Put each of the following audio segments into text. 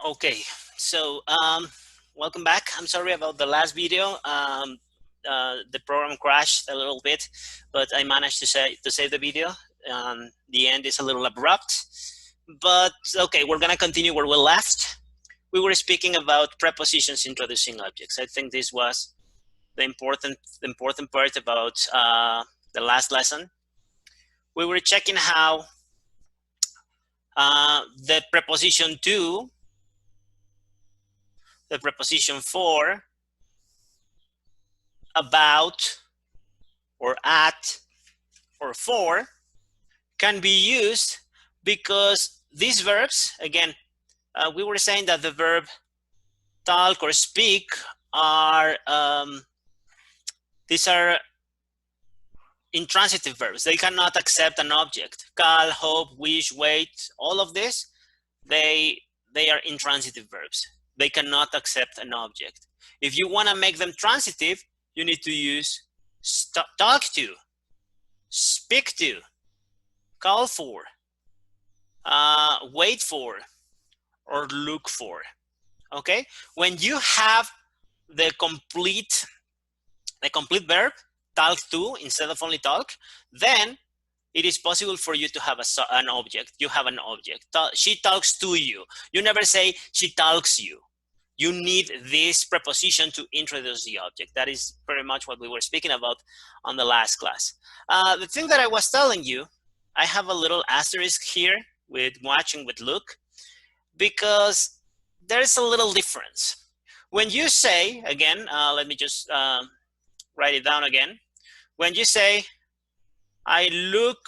Okay, so welcome back. I'm sorry about the last video. The program crashed a little bit, but I managed to save the video. The end is a little abrupt, but okay, we're gonna continue where we left. We were speaking about prepositions introducing objects. I think this was the important part about the last lesson. We were checking how the preposition to, the preposition for, about, or at, or for can be used because these verbs, again, we were saying that the verb talk or speak are, these are intransitive verbs. They cannot accept an object. Call, hope, wish, wait, all of this, they are intransitive verbs. They cannot accept an object. If you want to make them transitive, you need to use talk to, speak to, call for, wait for, or look for. Okay, when you have the complete verb, talk to, instead of only talk, then it is possible for you to have an object. You have an object. She talks to you. You never say she talks you. You need this preposition to introduce the object. That is pretty much what we were speaking about on the last class. The thing that I was telling you, I have a little asterisk here with watching with look, because there's a little difference. When you say, again, let me just write it down again. When you say, I look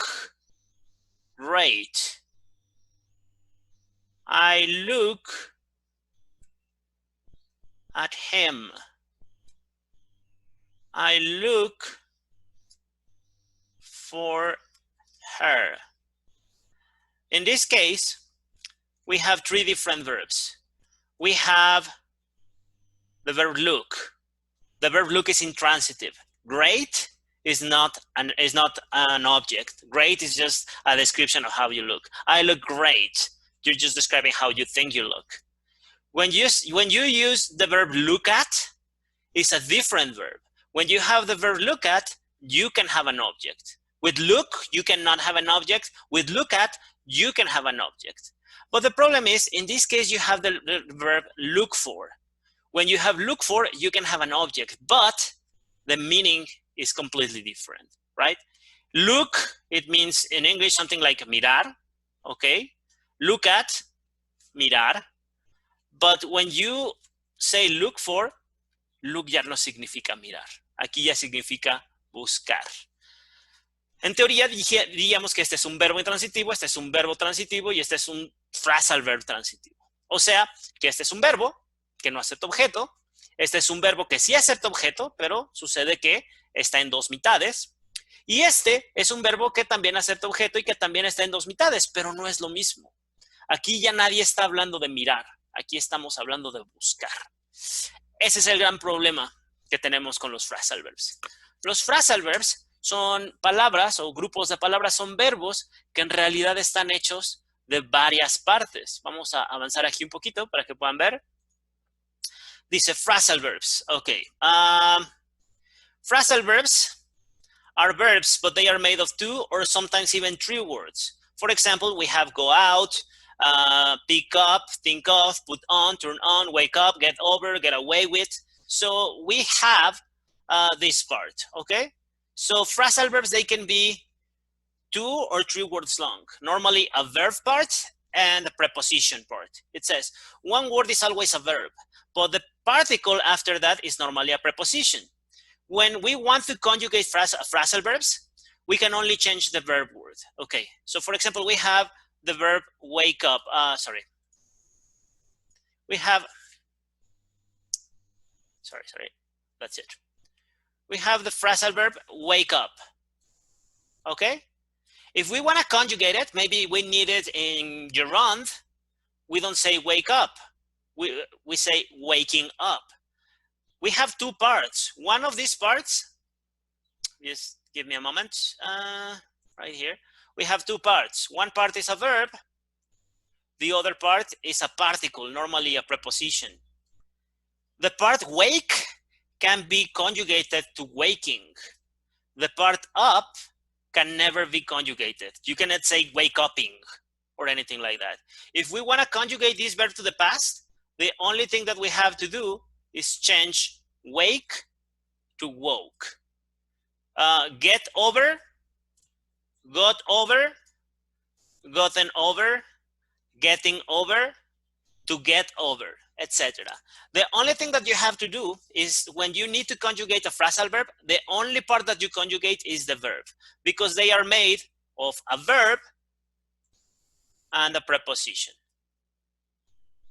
great, I look at him, I look for her. In this case, we have three different verbs. We have the verb look. The verb look is intransitive. Great is not an object. Great is just a description of how you look. I look great. You're just describing how you think you look. When you use the verb look at, it's a different verb. When you have the verb look at, you can have an object. With look, you cannot have an object. With look at, you can have an object. But the problem is, in this case, you have the verb look for. When you have look for, you can have an object, but the meaning is completely different, right? Look, it means in English something like mirar, okay? Look at, mirar. But when you say look for, look ya no significa mirar. Aquí ya significa buscar. En teoría diríamos que este es un verbo intransitivo, este es un verbo transitivo y este es un phrasal verb transitivo. O sea, que este es un verbo que no acepta objeto, este es un verbo que sí acepta objeto, pero sucede que está en dos mitades, y este es un verbo que también acepta objeto y que también está en dos mitades, pero no es lo mismo. Aquí ya nadie está hablando de mirar, aquí estamos hablando de buscar. Ese es el gran problema que tenemos con los phrasal verbs. Los phrasal verbs son palabras o grupos de palabras, son verbos que en realidad están hechos de varias partes. Vamos a avanzar aquí un poquito para que puedan ver. Dice phrasal verbs. Okay. Phrasal verbs are verbs, but they are made of two or sometimes even three words. For example, we have go out, pick up, think of, put on, turn on, wake up, get over, get away with. So we have this part, okay? So phrasal verbs, they can be 2 or 3 words long. Normally a verb part and a preposition part. It says one word is always a verb, but the particle after that is normally a preposition. When we want to conjugate phrasal verbs, we can only change the verb word. Okay, so for example, we have the verb wake up. We have, that's it. We have the phrasal verb wake up, okay? If we want to conjugate it, maybe we need it in gerund, we don't say wake up, we say waking up. We have two parts. One of these parts, just give me a moment, right here. We have two parts. One part is a verb, The other part is a particle, normally a preposition. The part wake can be conjugated to waking. The part up can never be conjugated. You cannot say wake upping or anything like that. If we want to conjugate this verb to the past, the only thing that we have to do is change wake to woke. Get over, got over, gotten over, getting over, to get over, etc. The only thing that you have to do is when you need to conjugate a phrasal verb, the only part that you conjugate is the verb, because they are made of a verb and a preposition.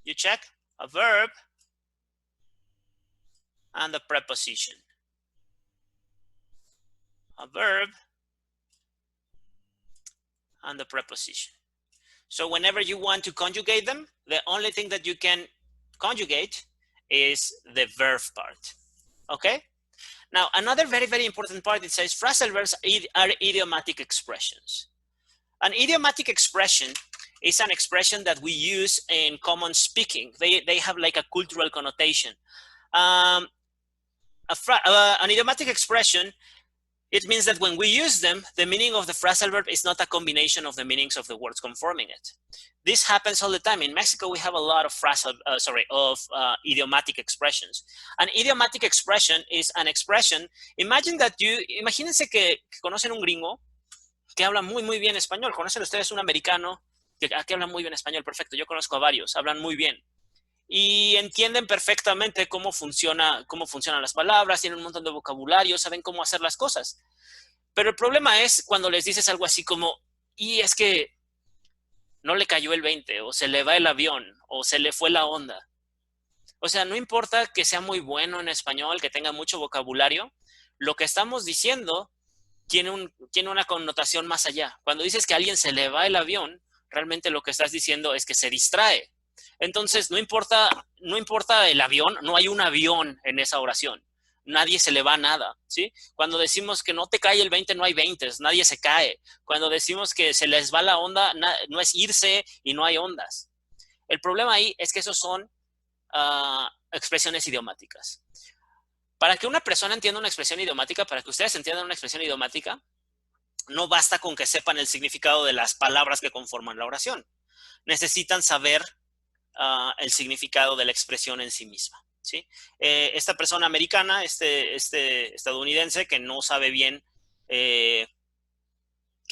You check? A verb and a preposition. A verb and a preposition. So whenever you want to conjugate them, the only thing that you can conjugate is the verb part. Okay? Now, another very, very important part, it says phrasal verbs are idiomatic expressions. An idiomatic expression is an expression that we use in common speaking. They have like a cultural connotation. An idiomatic expression, it means that when we use them, the meaning of the phrasal verb is not a combination of the meanings of the words conforming it. This happens all the time. In Mexico, we have a lot of idiomatic expressions. An idiomatic expression is an expression. Imagínense que conocen un gringo que habla muy, muy bien español. ¿Conocen ustedes un americano que habla muy bien español? Perfecto, yo conozco a varios, hablan muy bien. Y entienden perfectamente cómo funcionan las palabras, tienen un montón de vocabulario, saben cómo hacer las cosas. Pero el problema es cuando les dices algo así como, y es que no le cayó el 20, o se le va el avión, o se le fue la onda. O sea, no importa que sea muy bueno en español, que tenga mucho vocabulario, lo que estamos diciendo tiene una connotación más allá. Cuando dices que a alguien se le va el avión, realmente lo que estás diciendo es que se distrae. Entonces, no importa el avión, no hay un avión en esa oración. Nadie se le va nada, ¿sí? Cuando decimos que no te cae el 20, no hay 20, nadie se cae. Cuando decimos que se les va la onda, no es irse y no hay ondas. El problema ahí es que esos son expresiones idiomáticas. Para que una persona entienda una expresión idiomática, para que ustedes entiendan una expresión idiomática, no basta con que sepan el significado de las palabras que conforman la oración. Necesitan saber el significado de la expresión en sí misma, ¿sí? Esta persona americana, este estadounidense que no sabe bien qué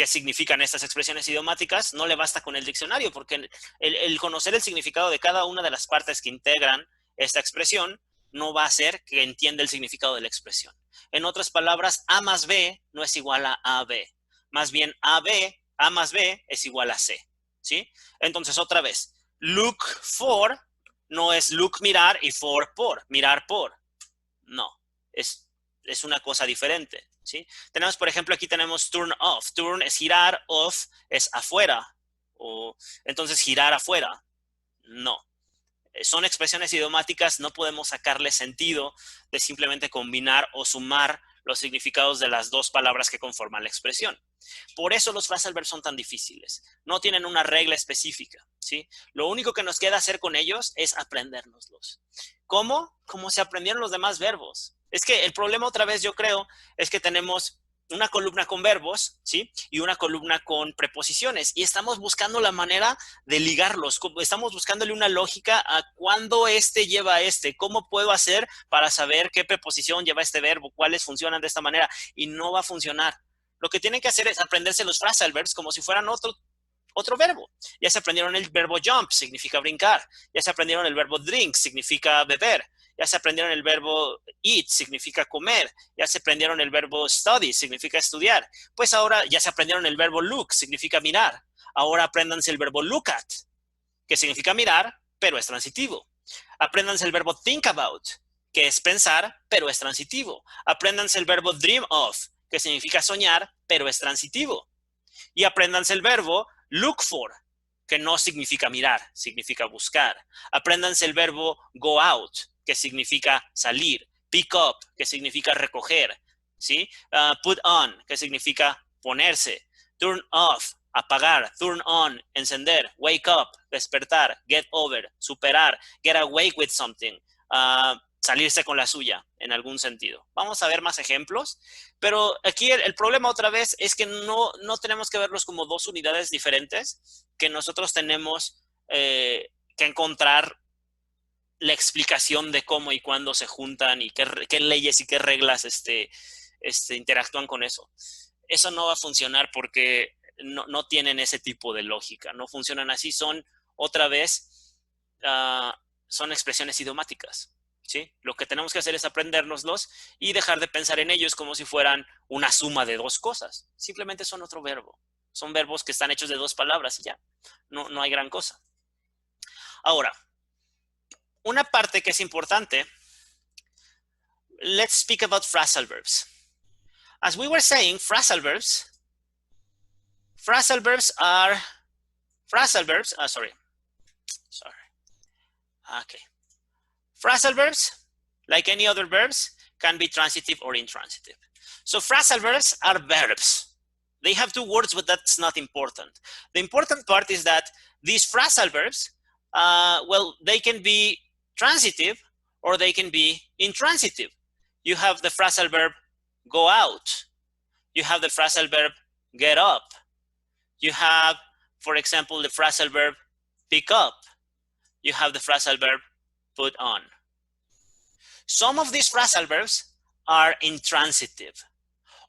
significan estas expresiones idiomáticas, no le basta con el diccionario, porque el conocer el significado de cada una de las partes que integran esta expresión no va a hacer que entienda el significado de la expresión. En otras palabras, A más B no es igual a AB. Más bien, A más B es igual a C, ¿sí? Entonces, otra vez, look for no es look mirar y for por, mirar por. No, es una cosa diferente, ¿sí? Tenemos, por ejemplo, aquí tenemos turn off. Turn es girar, off es afuera. Entonces, girar afuera. No. Son expresiones idiomáticas, no podemos sacarle sentido de simplemente combinar o sumar los significados de las dos palabras que conforman la expresión. Por eso los phrasal verbs son tan difíciles. No tienen una regla específica, ¿sí? Lo único que nos queda hacer con ellos es aprendérnoslos. ¿Cómo? Como se aprendieron los demás verbos. Es que el problema otra vez, yo creo, es que tenemos una columna con verbos, ¿sí? Y una columna con preposiciones. Y estamos buscando la manera de ligarlos. Estamos buscándole una lógica a cuándo lleva a cómo puedo hacer para saber qué preposición lleva este verbo, cuáles funcionan de esta manera. Y no va a funcionar. Lo que tienen que hacer es aprenderse los phrasal verbs como si fueran otro verbo. Ya se aprendieron el verbo jump, significa brincar. Ya se aprendieron el verbo drink, significa beber. Ya se aprendieron el verbo eat, significa comer. Ya se aprendieron el verbo study, significa estudiar. Pues ahora ya se aprendieron el verbo look, significa mirar. Ahora apréndanse el verbo look at, que significa mirar, pero es transitivo. Apréndanse el verbo think about, que es pensar, pero es transitivo. Apréndanse el verbo dream of, que significa soñar, pero es transitivo. Y apréndanse el verbo look for, que no significa mirar, significa buscar. Apréndanse el verbo go out, que significa salir. Pick up, que significa recoger, ¿sí? Put on, que significa ponerse. Turn off, apagar, turn on, encender, wake up, despertar, get over, superar, get awake with something, salirse con la suya en algún sentido. Vamos a ver más ejemplos, pero aquí el problema otra vez es que no tenemos que verlos como dos unidades diferentes, que nosotros tenemos que encontrar la explicación de cómo y cuándo se juntan y qué leyes y qué reglas interactúan con eso. Eso no va a funcionar porque no tienen ese tipo de lógica, no funcionan así, son otra vez, son expresiones idiomáticas, ¿sí? Lo que tenemos que hacer es aprendérnoslos y dejar de pensar en ellos como si fueran una suma de dos cosas. Simplemente son otro verbo. Son verbos que están hechos de dos palabras y ya. No hay gran cosa. Ahora, una parte que es importante, let's speak about phrasal verbs. As we were saying, phrasal verbs are, okay. Phrasal verbs, like any other verbs, can be transitive or intransitive. So phrasal verbs are verbs. They have two words, but that's not important. The important part is that these phrasal verbs, well, they can be transitive or they can be intransitive. You have the phrasal verb go out. You have the phrasal verb get up. You have, for example, the phrasal verb pick up. You have the phrasal verb put on. Some of these phrasal verbs are intransitive.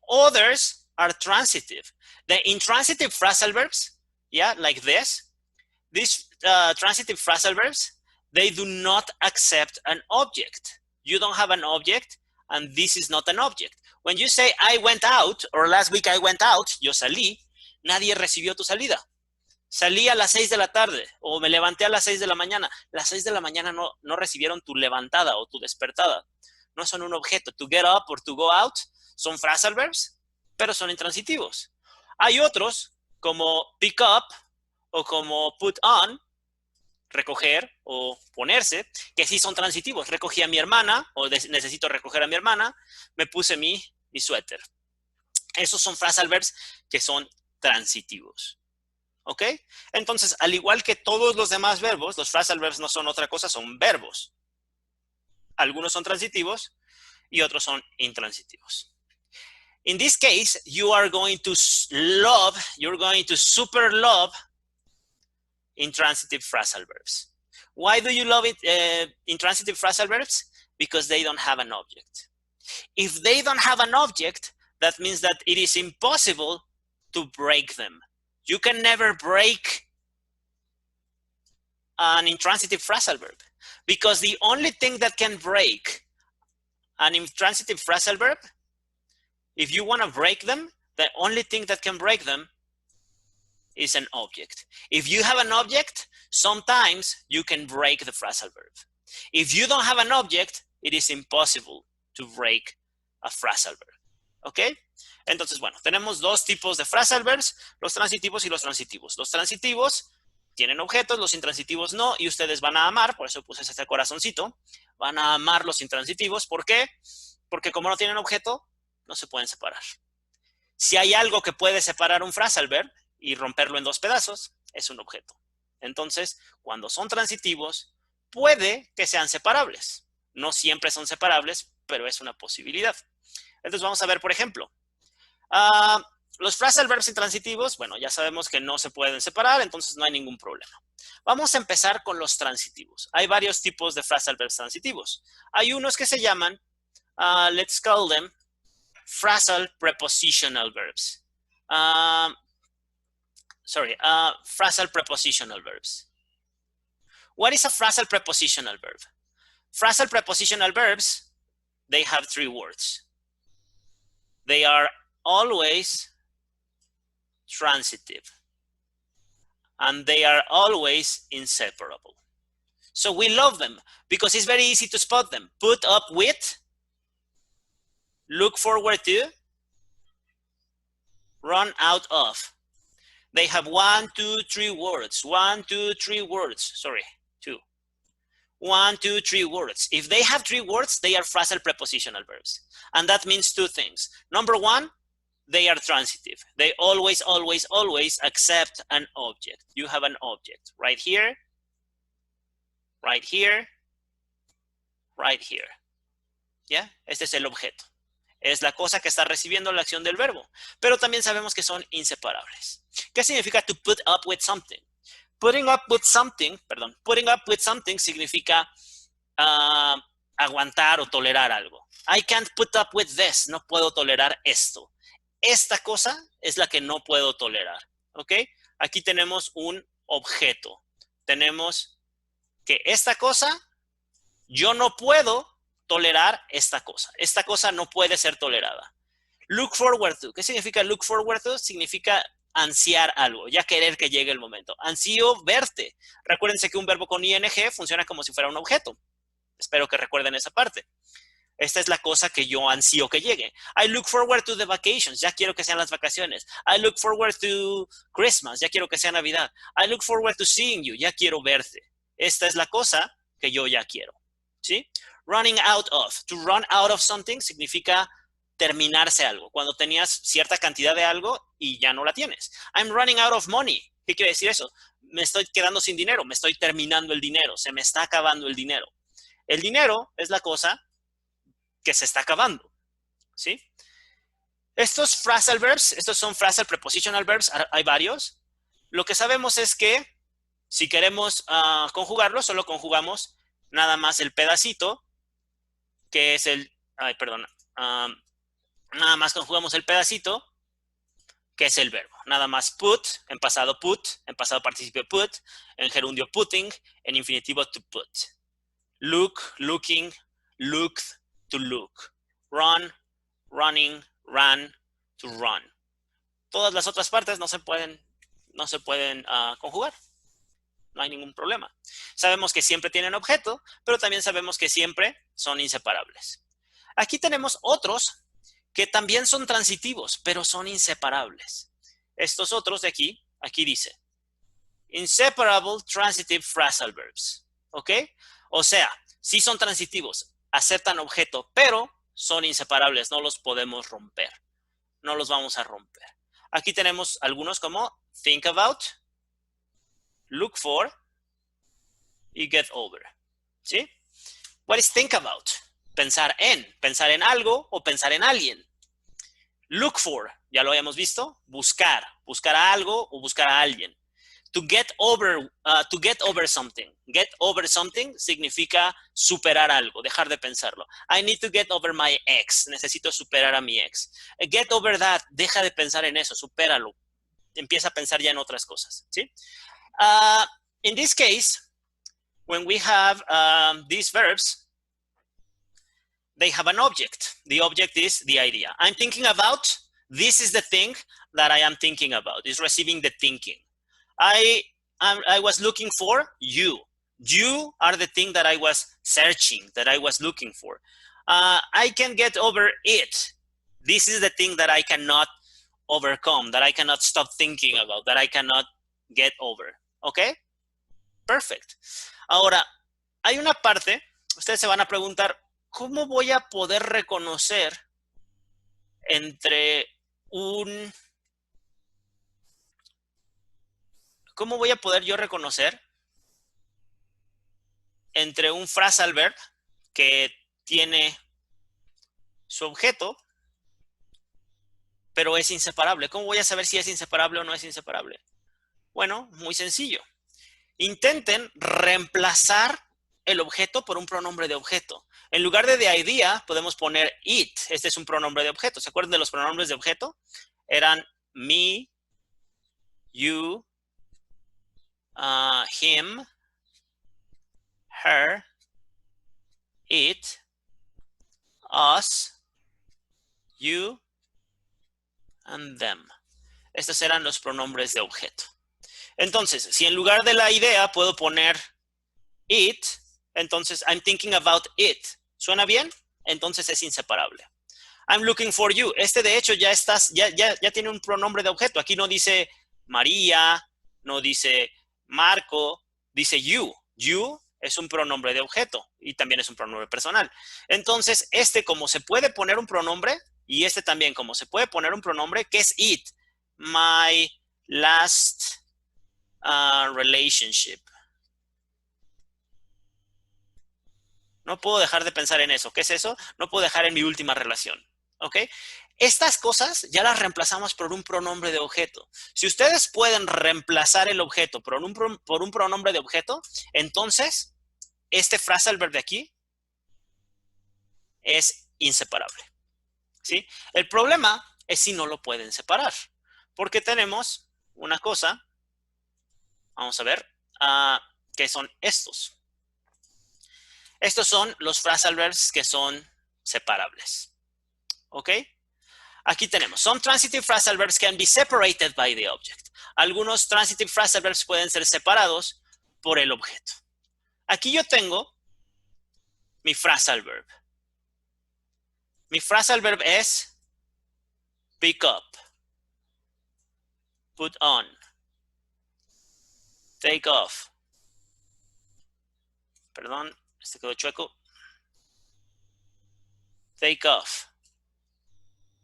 Others are transitive. The intransitive phrasal verbs, yeah, like this, these transitive phrasal verbs, they do not accept an object. You don't have an object, and this is not an object. When you say, I went out, or last week I went out, yo salí, nadie recibió tu salida. Salí a las 6 de la tarde, o me levanté a las 6 de la mañana. Las 6 de la mañana no recibieron tu levantada o tu despertada. No son un objeto. To get up or to go out son phrasal verbs, pero son intransitivos. Hay otros, como pick up o como put on, recoger o ponerse, que sí son transitivos. Recogí a mi hermana o necesito recoger a mi hermana, me puse mi suéter. Esos son phrasal verbs que son transitivos. ¿Ok? Entonces, al igual que todos los demás verbos, los phrasal verbs no son otra cosa, son verbos. Algunos son transitivos y otros son intransitivos. In this case, you are going to love, you're going to super love intransitive phrasal verbs. Why do you love it, intransitive phrasal verbs? Because they don't have an object. If they don't have an object, that means that it is impossible to break them. You can never break an intransitive phrasal verb because the only thing that can break an intransitive phrasal verb, if you want to break them, the only thing that can break them is an object. If you have an object, sometimes you can break the phrasal verb. If you don't have an object, it is impossible to break a phrasal verb. ¿Ok? Entonces, bueno, tenemos dos tipos de phrasal verbs, los transitivos y los transitivos. Los transitivos tienen objetos, los intransitivos no, y ustedes van a amar, por eso puse este corazoncito, van a amar los intransitivos. ¿Por qué? Porque como no tienen objeto, no se pueden separar. Si hay algo que puede separar un phrasal verb y romperlo en dos pedazos, es un objeto. Entonces, cuando son transitivos, puede que sean separables. No siempre son separables, pero es una posibilidad. Entonces vamos a ver, por ejemplo, los phrasal verbs intransitivos, bueno, ya sabemos que no se pueden separar, entonces no hay ningún problema. Vamos a empezar con los transitivos. Hay varios tipos de phrasal verbs transitivos. Hay unos que se llaman, let's call them, phrasal prepositional verbs. Phrasal prepositional verbs. What is a phrasal prepositional verb? Phrasal prepositional verbs, they have three words. They are always transitive. And they are always inseparable. So we love them because it's very easy to spot them. Put up with, look forward to, run out of. They have 1, 2, 3 words. 1, 2, 3 words. Sorry, 2. 1, 2, 3 words. If they have 3 words, they are phrasal prepositional verbs. And that means two things. Number one, they are transitive. They always, always, always accept an object. You have an object right here, right here, right here. ¿Ya? Este es el objeto. Es la cosa que está recibiendo la acción del verbo. Pero también sabemos que son inseparables. ¿Qué significa to put up with something? Putting up with something significa aguantar o tolerar algo. I can't put up with this. No puedo tolerar esto. Esta cosa es la que no puedo tolerar. ¿Ok? Aquí tenemos un objeto. Tenemos que esta cosa, yo no puedo tolerar esta cosa. Esta cosa no puede ser tolerada. Look forward to. ¿Qué significa look forward to? Significa ansiar algo, ya querer que llegue el momento. Ansío verte. Recuérdense que un verbo con ing funciona como si fuera un objeto. Espero que recuerden esa parte. Esta es la cosa que yo ansío que llegue. I look forward to the vacations. Ya quiero que sean las vacaciones. I look forward to Christmas. Ya quiero que sea Navidad. I look forward to seeing you. Ya quiero verte. Esta es la cosa que yo ya quiero. ¿Sí? Running out of. To run out of something significa terminarse algo. Cuando tenías cierta cantidad de algo y ya no la tienes. I'm running out of money. ¿Qué quiere decir eso? Me estoy quedando sin dinero. Me estoy terminando el dinero. Se me está acabando el dinero. El dinero es la cosa que se está acabando. ¿Sí? Estos phrasal verbs, estos son phrasal prepositional verbs, hay varios. Lo que sabemos es que si queremos conjugarlo, solo conjugamos nada más el pedacito, que es el, nada más conjugamos el pedacito, que es el verbo. Nada más put, en pasado participio put, en gerundio putting, en infinitivo to put. Look, looking, looked, to look. Run, running, ran, to run. Todas las otras partes no se pueden conjugar. No hay ningún problema. Sabemos que siempre tienen objeto, pero también sabemos que siempre son inseparables. Aquí tenemos otros que también son transitivos, pero son inseparables. Estos otros de aquí dice, inseparable transitive phrasal verbs. ¿Ok? O sea, sí son transitivos, aceptan objeto, pero son inseparables, no los podemos romper. No los vamos a romper. Aquí tenemos algunos como think about, look for y get over. ¿Sí? What is think about? Pensar en algo o pensar en alguien. Look for, ya lo habíamos visto, buscar a algo o buscar a alguien. To get over something. Get over something significa superar algo, dejar de pensarlo. I need to get over my ex. Necesito superar a mi ex. Get over that. Deja de pensar en eso, supéralo. Empieza a pensar ya en otras cosas. ¿Sí? In this case, when we have these verbs, they have an object. The object is the idea. I'm thinking about, this is the thing that I am thinking about. It's receiving the thinking. I was looking for you. You are the thing that I was searching, that I was looking for. I can get over it. This is the thing that I cannot overcome, that I cannot stop thinking about, that I cannot get over. ¿Ok? Perfect. Ahora, hay una parte, ustedes se van a preguntar, ¿cómo voy a poder reconocer ¿Cómo voy a poder yo reconocer entre un phrasal verb que tiene su objeto, pero es inseparable? ¿Cómo voy a saber si es inseparable o no es inseparable? Bueno, muy sencillo. Intenten reemplazar el objeto por un pronombre de objeto. En lugar de the idea, podemos poner it. Este es un pronombre de objeto. ¿Se acuerdan de los pronombres de objeto? Eran me, you, him, her, it, us, you, and them. Estos eran los pronombres de objeto. Entonces, si en lugar de la idea puedo poner it, entonces I'm thinking about it. ¿Suena bien? Entonces es inseparable. I'm looking for you. Este de hecho ya tiene un pronombre de objeto. Aquí no dice María, no dice Marco, dice you. You es un pronombre de objeto y también es un pronombre personal. Entonces, como se puede poner un pronombre, Y este también, como se puede poner un pronombre, ¿qué es it? My last relationship. No puedo dejar de pensar en eso. ¿Qué es eso? No puedo dejar en mi última relación. ¿Ok? Estas cosas ya las reemplazamos por un pronombre de objeto. Si ustedes pueden reemplazar el objeto por un pronombre de objeto, entonces este phrasal verb de aquí es inseparable. ¿Sí? El problema es si no lo pueden separar. Porque tenemos una cosa, vamos a ver, que son estos. Estos son los phrasal verbs que son separables. ¿Ok? Aquí tenemos, some transitive phrasal verbs can be separated by the object. Algunos transitive phrasal verbs pueden ser separados por el objeto. Aquí yo tengo mi phrasal verb. Mi phrasal verb es pick up, put on, take off. Perdón, este quedó chueco. Take off,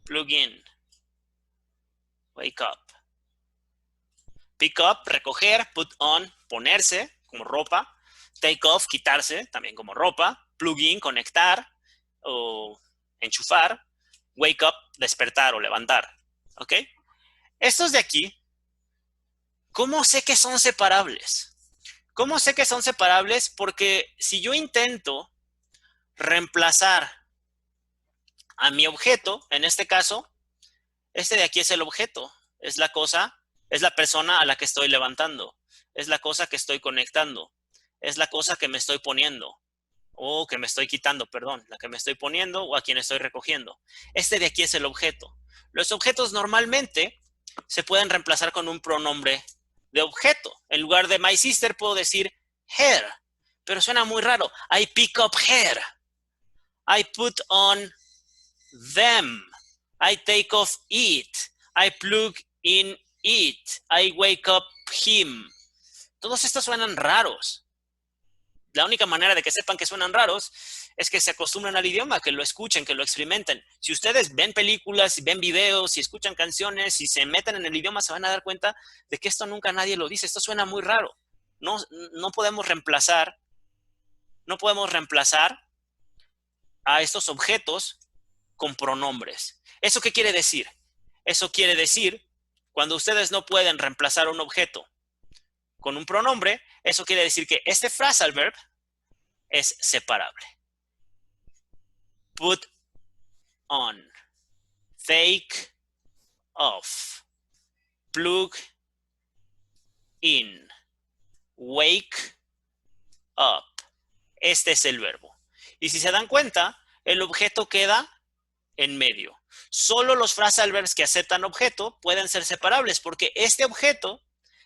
plug in, wake up. Pick up, recoger, put on, ponerse como ropa. Take off, quitarse, también como ropa. Plug in, conectar o enchufar. Wake up, despertar o levantar. ¿Ok? Estos de aquí, ¿cómo sé que son separables? ¿Cómo sé que son separables? Porque si yo intento reemplazar a mi objeto, en este caso, este de aquí es el objeto, es la cosa, es la persona a la que estoy levantando, es la cosa que estoy conectando, es la cosa que me estoy poniendo, o que me estoy quitando, perdón, la que me estoy poniendo o a quien estoy recogiendo. Este de aquí es el objeto. Los objetos normalmente se pueden reemplazar con un pronombre de objeto. En lugar de my sister puedo decir her, pero suena muy raro. I pick up her. I put on them. I take off it. I plug in it. I wake up him. Todos estos suenan raros. La única manera de que sepan que suenan raros es que se acostumbren al idioma, que lo escuchen, que lo experimenten. Si ustedes ven películas, ven videos, si escuchan canciones, si se meten en el idioma, se van a dar cuenta de que esto nunca nadie lo dice. Esto suena muy raro. No podemos reemplazar a estos objetos con pronombres. ¿Eso qué quiere decir? Eso quiere decir, cuando ustedes no pueden reemplazar un objeto con un pronombre, eso quiere decir que este phrasal verb es separable. Put on, take off, plug in, wake up. Este es el verbo. Y si se dan cuenta, el objeto queda en medio. Solo los phrasal verbs que aceptan objeto pueden ser separables porque este objeto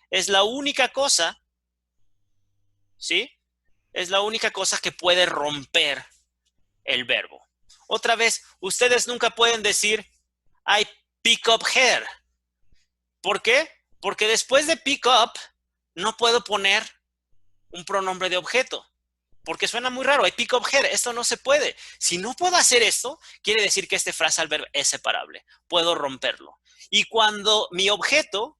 es la única cosa, ¿sí? Es la única cosa que puede romper el verbo. Otra vez, ustedes nunca pueden decir I pick up her. ¿Por qué? Porque después de pick up no puedo poner un pronombre de objeto. Porque suena muy raro. I pick up her. Esto no se puede. Si no puedo hacer esto, quiere decir que este phrasal verb es separable. Puedo romperlo. Y cuando mi objeto,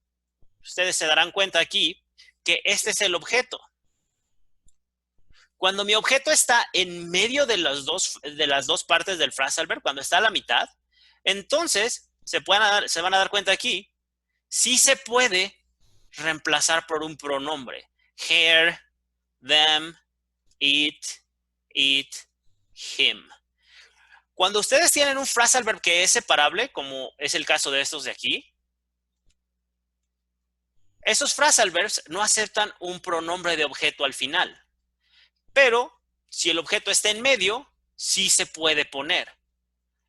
ustedes se darán cuenta aquí que este es el objeto. Cuando mi objeto está en medio de las dos partes del phrasal verb, cuando está a la mitad, entonces se van a dar cuenta aquí, sí se puede reemplazar por un pronombre. Her, them, it, him. Cuando ustedes tienen un phrasal verb que es separable, como es el caso de estos de aquí, esos phrasal verbs no aceptan un pronombre de objeto al final. Pero si el objeto está en medio, sí se puede poner.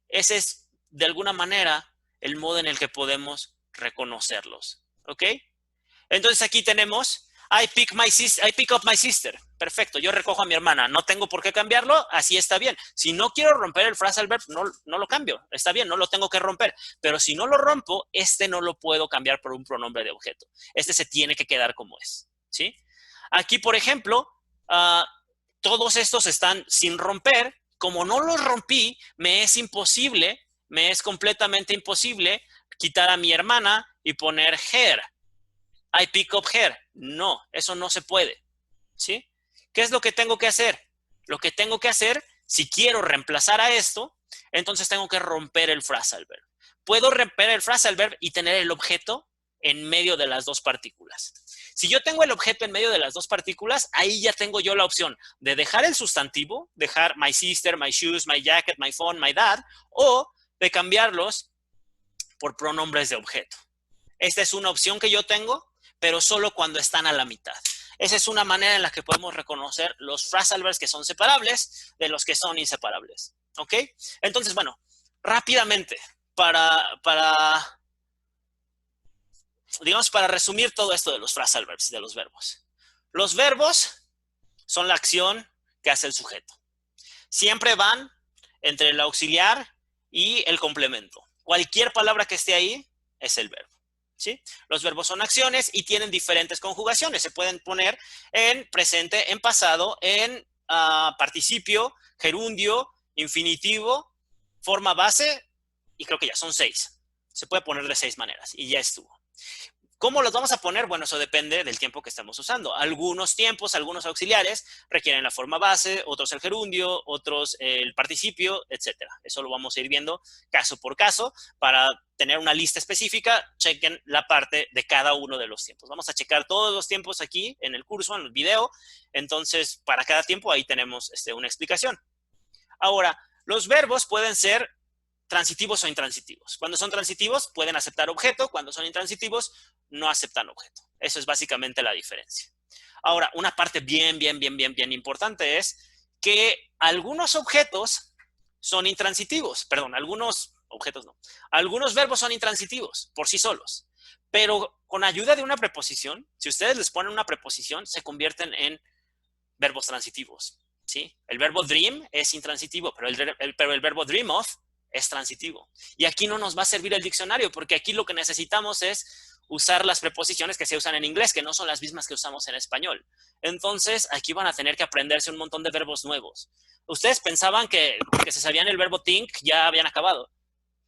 Ese es, de alguna manera, el modo en el que podemos reconocerlos. ¿Ok? Entonces aquí tenemos I pick up my sister. Perfecto, yo recojo a mi hermana. No tengo por qué cambiarlo, así está bien. Si no quiero romper el phrasal verb, no lo cambio. Está bien, no lo tengo que romper. Pero si no lo rompo, este no lo puedo cambiar por un pronombre de objeto. Este se tiene que quedar como es. ¿Sí? Aquí, por ejemplo, todos estos están sin romper. Como no los rompí, me es imposible me es completamente imposible quitar a mi hermana y poner her. I pick up her. No, eso no se puede. ¿Sí? ¿Qué es lo que tengo que hacer? Lo que tengo que hacer, si quiero reemplazar a esto, entonces tengo que romper el phrasal verb. Puedo romper el phrasal verb y tener el objeto en medio de las dos partículas. Si yo tengo el objeto en medio de las dos partículas, ahí ya tengo yo la opción de dejar el sustantivo, dejar my sister, my shoes, my jacket, my phone, my dad, o de cambiarlos por pronombres de objeto. Esta es una opción que yo tengo, pero solo cuando están a la mitad. Esa es una manera en la que podemos reconocer los phrasal verbs que son separables de los que son inseparables. ¿Ok? Entonces, bueno, rápidamente, digamos, para resumir todo esto de los phrasal verbs, de los verbos. Los verbos son la acción que hace el sujeto. Siempre van entre el auxiliar y el complemento. Cualquier palabra que esté ahí es el verbo. ¿Sí? Los verbos son acciones y tienen diferentes conjugaciones. Se pueden poner en presente, en pasado, en participio, gerundio, infinitivo, forma base, y creo que ya son 6. Se puede poner de 6 maneras y ya estuvo. ¿Cómo los vamos a poner? Bueno, eso depende del tiempo que estemos usando. Algunos tiempos, algunos auxiliares requieren la forma base, otros el gerundio, otros el participio, etc. Eso lo vamos a ir viendo caso por caso. Para tener una lista específica, chequen la parte de cada uno de los tiempos. Vamos a checar todos los tiempos aquí en el curso, en el video. Entonces, para cada tiempo ahí tenemos una explicación. Ahora, los verbos pueden ser transitivos o intransitivos. Cuando son transitivos, pueden aceptar objeto. Cuando son intransitivos, no aceptan objeto. Eso es básicamente la diferencia. Ahora, una parte bien importante es que algunos objetos son intransitivos. Perdón, algunos objetos no. Algunos verbos son intransitivos por sí solos. Pero con ayuda de una preposición, si ustedes les ponen una preposición, se convierten en verbos transitivos. ¿Sí? El verbo dream es intransitivo, pero el verbo dream of es transitivo. Y aquí no nos va a servir el diccionario, porque aquí lo que necesitamos es usar las preposiciones que se usan en inglés, que no son las mismas que usamos en español. Entonces, aquí van a tener que aprenderse un montón de verbos nuevos. Ustedes pensaban que porque se sabían el verbo think, ya habían acabado.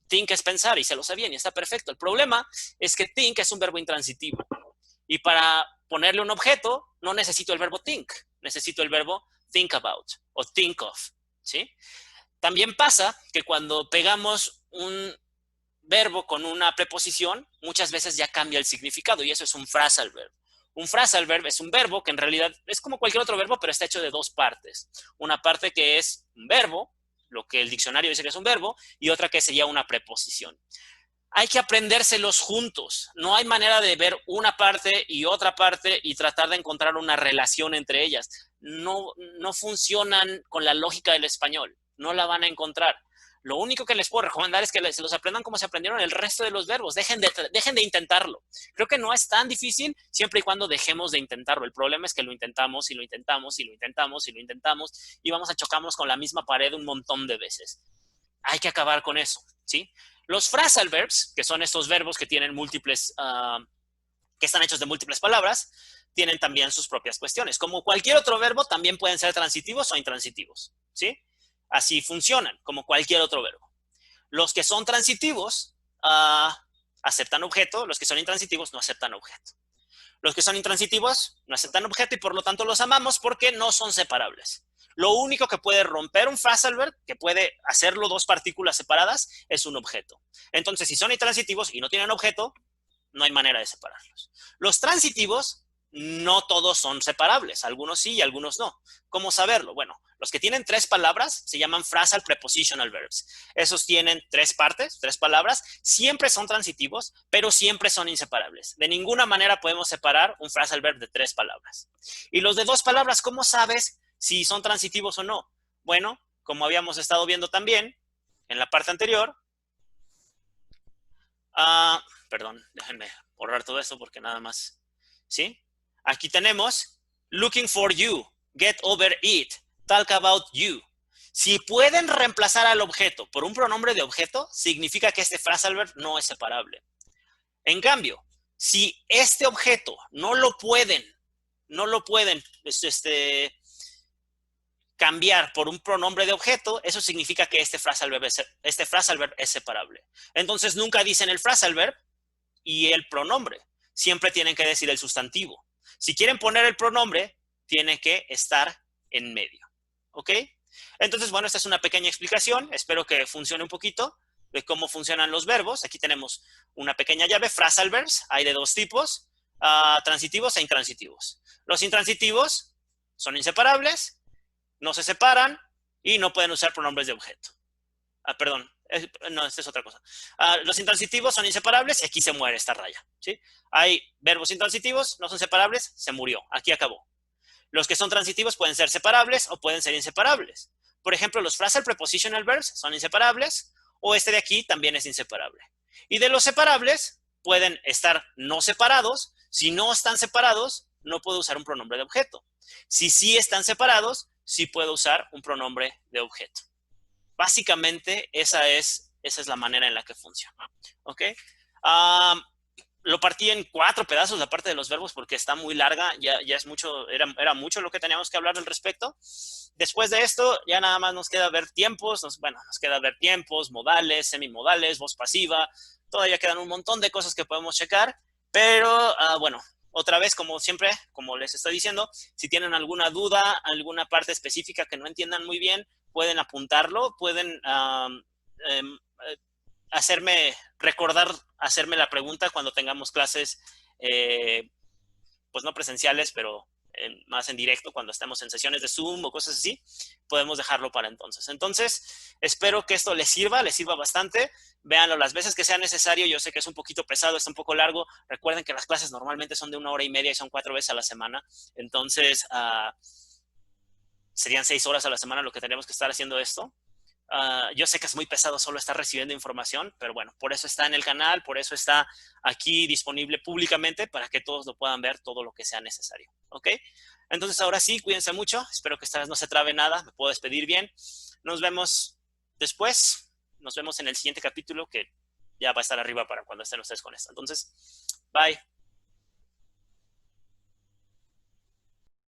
Think es pensar, y se lo sabían, y está perfecto. El problema es que think es un verbo intransitivo. Y para ponerle un objeto, no necesito el verbo think, necesito el verbo think about o think of, ¿sí? También pasa que cuando pegamos un verbo con una preposición, muchas veces ya cambia el significado y eso es un phrasal verb. Un phrasal verb es un verbo que en realidad es como cualquier otro verbo, pero está hecho de dos partes. Una parte que es un verbo, lo que el diccionario dice que es un verbo, y otra que sería una preposición. Hay que aprendérselos juntos. No hay manera de ver una parte y otra parte y tratar de encontrar una relación entre ellas. No funcionan con la lógica del español. No la van a encontrar. Lo único que les puedo recomendar es que se los aprendan como se aprendieron el resto de los verbos. Dejen de intentarlo. Creo que no es tan difícil siempre y cuando dejemos de intentarlo. El problema es que lo intentamos y lo intentamos y lo intentamos y lo intentamos y vamos a chocarnos con la misma pared un montón de veces. Hay que acabar con eso, ¿sí? Los phrasal verbs, que son estos verbos que tienen múltiples, que están hechos de múltiples palabras, tienen también sus propias cuestiones. Como cualquier otro verbo, también pueden ser transitivos o intransitivos, ¿sí? Así funcionan, como cualquier otro verbo. Los que son transitivos aceptan objeto, los que son intransitivos no aceptan objeto. Los que son intransitivos no aceptan objeto y por lo tanto los amamos porque no son separables. Lo único que puede romper un phrasal verb, que puede hacerlo dos partículas separadas, es un objeto. Entonces, si son intransitivos y no tienen objeto, no hay manera de separarlos. Los transitivos, no todos son separables. Algunos sí y algunos no. ¿Cómo saberlo? Bueno, los que tienen 3 palabras se llaman phrasal prepositional verbs. Esos tienen 3 partes, 3 palabras. Siempre son transitivos, pero siempre son inseparables. De ninguna manera podemos separar un phrasal verb de 3 palabras. Y los de 2 palabras, ¿cómo sabes si son transitivos o no? Bueno, como habíamos estado viendo también en la parte anterior, perdón, déjenme borrar todo esto porque nada más, ¿sí? Aquí tenemos looking for you, get over it, talk about you. Si pueden reemplazar al objeto por un pronombre de objeto, significa que este phrasal verb no es separable. En cambio, si este objeto no lo pueden cambiar por un pronombre de objeto, eso significa que este phrasal verb es separable. Entonces nunca dicen el phrasal verb y el pronombre. Siempre tienen que decir el sustantivo. Si quieren poner el pronombre, tiene que estar en medio. ¿Ok? Entonces, bueno, esta es una pequeña explicación. Espero que funcione un poquito de cómo funcionan los verbos. Aquí tenemos una pequeña llave, phrasal verbs. Hay de dos tipos, transitivos e intransitivos. Los intransitivos son inseparables, no se separan y no pueden usar pronombres de objeto. Perdón, no, esta es otra cosa. Los intransitivos son inseparables y aquí se muere esta raya, ¿sí? Hay verbos intransitivos, no son separables, se murió, aquí acabó. Los que son transitivos pueden ser separables o pueden ser inseparables. Por ejemplo, los phrasal prepositional verbs son inseparables o este de aquí también es inseparable. Y de los separables pueden estar no separados. Si no están separados, no puedo usar un pronombre de objeto. Si sí están separados, sí puedo usar un pronombre de objeto. Básicamente, esa es la manera en la que funciona. ¿Ok? Lo partí en 4 pedazos la parte de los verbos porque está muy larga, ya es mucho, era mucho lo que teníamos que hablar al respecto. Después de esto, ya nada más nos queda ver tiempos, nos queda ver tiempos, modales, semimodales, voz pasiva, todavía quedan un montón de cosas que podemos checar, pero bueno, otra vez, como siempre, como les estoy diciendo, si tienen alguna duda, alguna parte específica que no entiendan muy bien, pueden apuntarlo, pueden hacerme la pregunta cuando tengamos clases, pues no presenciales, pero más en directo, cuando estemos en sesiones de Zoom o cosas así, podemos dejarlo para entonces. Entonces, espero que esto les sirva bastante. Véanlo las veces que sea necesario. Yo sé que es un poquito pesado, está un poco largo. Recuerden que las clases normalmente son de 1 hora y media y son 4 veces a la semana. Entonces, serían 6 horas a la semana lo que tenemos que estar haciendo esto. Yo sé que es muy pesado solo estar recibiendo información, pero bueno, por eso está en el canal, por eso está aquí disponible públicamente para que todos lo puedan ver todo lo que sea necesario. ¿Ok? Entonces ahora sí, cuídense mucho. Espero que esta vez no se trabe nada. Me puedo despedir bien. Nos vemos después. Nos vemos en el siguiente capítulo que ya va a estar arriba para cuando estén ustedes con esto. Entonces, bye.